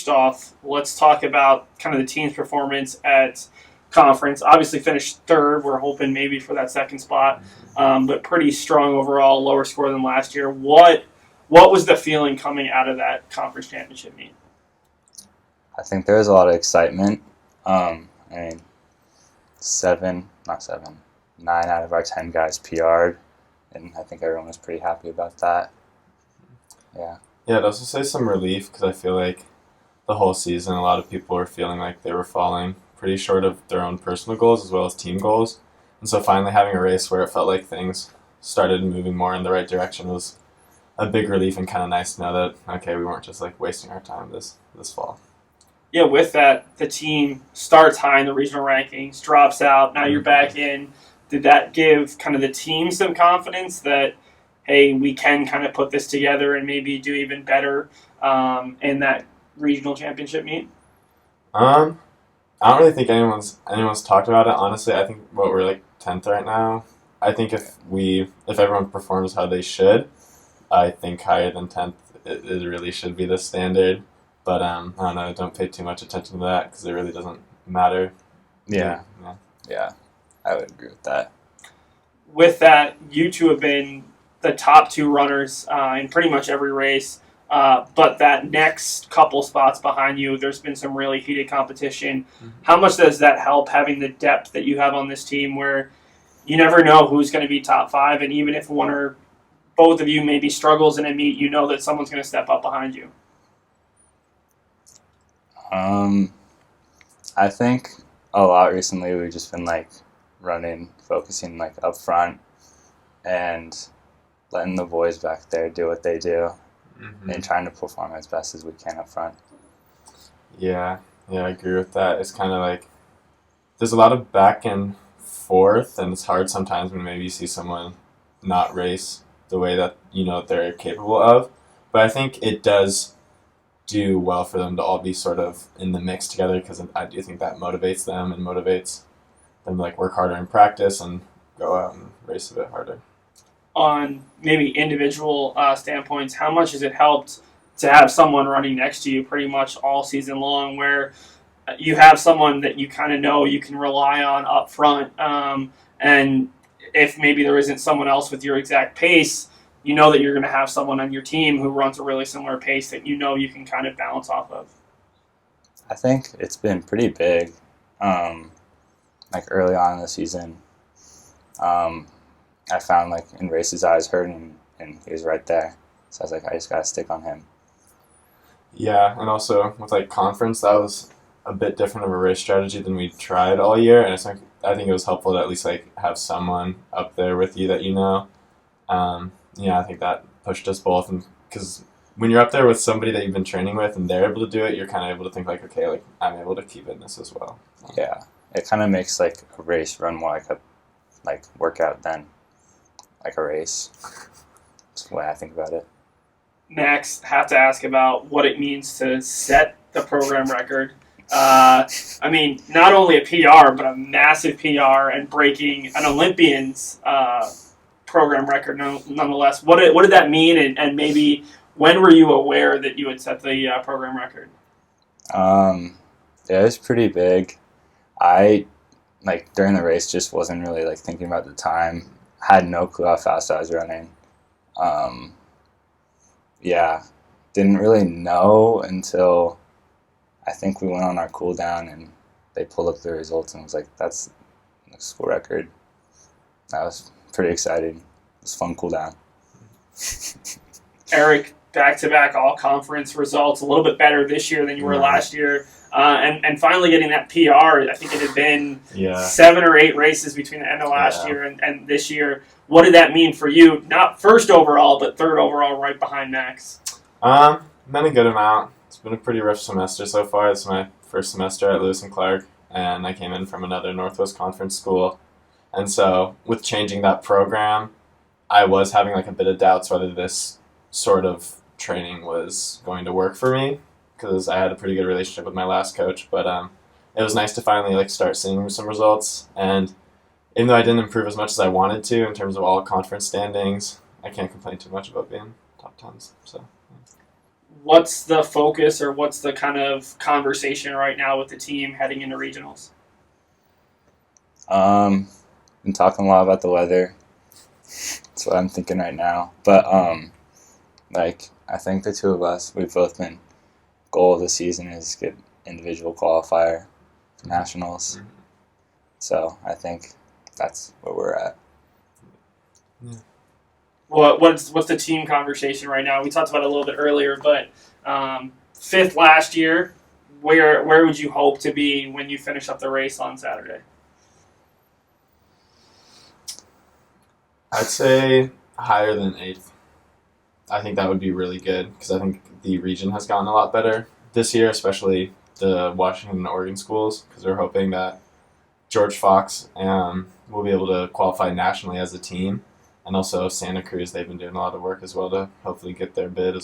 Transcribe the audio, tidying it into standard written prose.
first off, let's talk about kind of the team's performance at conference. Obviously finished third. We're hoping maybe for that second spot, but pretty strong overall, lower score than last year. What was the feeling coming out of that conference championship meet? I think there was a lot of excitement. I mean, 9 out of our 10 guys PR'd, and I think everyone was pretty happy about that. Yeah. Yeah, I'd also say some relief because I feel like the whole season a lot of people were feeling like they were falling pretty short of their own personal goals as well as team goals. And so finally having a race where it felt like things started moving more in the right direction was a big relief and kind of nice to know that, okay, we weren't just like wasting our time this fall. Yeah, with that, the team starts high in the regional rankings, drops out, now you're back in. Did that give kind of the team some confidence that, hey, we can kind of put this together and maybe do even better in that regional championship meet? I don't really think anyone's talked about it. Honestly, I think we're like 10th right now. I think if everyone performs how they should, I think higher than 10th it really should be the standard. But I don't know. Don't pay too much attention to that because it really doesn't matter. Yeah, I would agree with that. With that, you two have been the top two runners in pretty much every race. But that next couple spots behind you, there's been some really heated competition. Mm-hmm. How much does that help, having the depth that you have on this team where you never know who's going to be top 5, and even if one or both of you maybe struggles in a meet, you know that someone's going to step up behind you? I think a lot recently we've just been like focusing like up front and letting the boys back there do what they do. Mm-hmm. And trying to perform as best as we can up front. Yeah, I agree with that. It's kind of like there's a lot of back and forth, and it's hard sometimes when maybe you see someone not race the way that you know they're capable of. But I think it does do well for them to all be sort of in the mix together because I do think that motivates them and motivates them to like work harder in practice and go out and race a bit harder. On maybe individual standpoints, how much has it helped to have someone running next to you pretty much all season long where you have someone that you kind of know you can rely on up front, and if maybe there isn't someone else with your exact pace, you know that you're going to have someone on your team who runs a really similar pace that you know you can kind of bounce off of? I think it's been pretty big. Like early on in the season, I found like in races I was hurting and he was right there. So I was like, I just got to stick on him. Yeah, and also with like conference, that was a bit different of a race strategy than we tried all year. And I think it was helpful to at least like have someone up there with you that you know. I think that pushed us both. And because when you're up there with somebody that you've been training with and they're able to do it, you're kind of able to think like, okay, like I'm able to keep in this as well. Yeah, it kind of makes like a race run more like a workout than like a race. That's the way I think about it. Next, have to ask about what it means to set the program record. I mean, not only a PR, but a massive PR and breaking an Olympian's program record nonetheless. What did that mean, and maybe when were you aware that you had set the program record? It was pretty big. I, during the race, just wasn't really, thinking about the time. Had no clue how fast I was running. Didn't really know until I think we went on our cool down and they pulled up the results and was like, that's the school record. That was pretty exciting. It was fun cool down. Erik, back-to-back all-conference results, a little bit better this year than you were last year. And finally getting that PR. I think it had been 7 or 8 races between the end of last year and this year. What did that mean for you? Not first overall, but third overall, right behind Max. Been a good amount. It's been a pretty rough semester so far. It's my first semester at Lewis and Clark, and I came in from another Northwest Conference school. And so with changing that program, I was having a bit of doubts whether this sort of training was going to work for me, because I had a pretty good relationship with my last coach. But it was nice to finally start seeing some results. And even though I didn't improve as much as I wanted to in terms of all conference standings, I can't complain too much about being top 10s. So what's the focus or what's the kind of conversation right now with the team heading into regionals? Been talking a lot about the weather. That's what I'm thinking right now. But I think the two of us, we've both been goal of the season is get individual qualifier for nationals. Mm-hmm. So I think that's where we're at. Yeah. What's the team conversation right now? We talked about it a little bit earlier, but fifth last year. Where would you hope to be when you finish up the race on Saturday? I'd say higher than 8th. I think that would be really good because I think the region has gotten a lot better this year, especially the Washington and Oregon schools, because we're hoping that George Fox will be able to qualify nationally as a team. And also Santa Cruz, they've been doing a lot of work as well to hopefully get their bid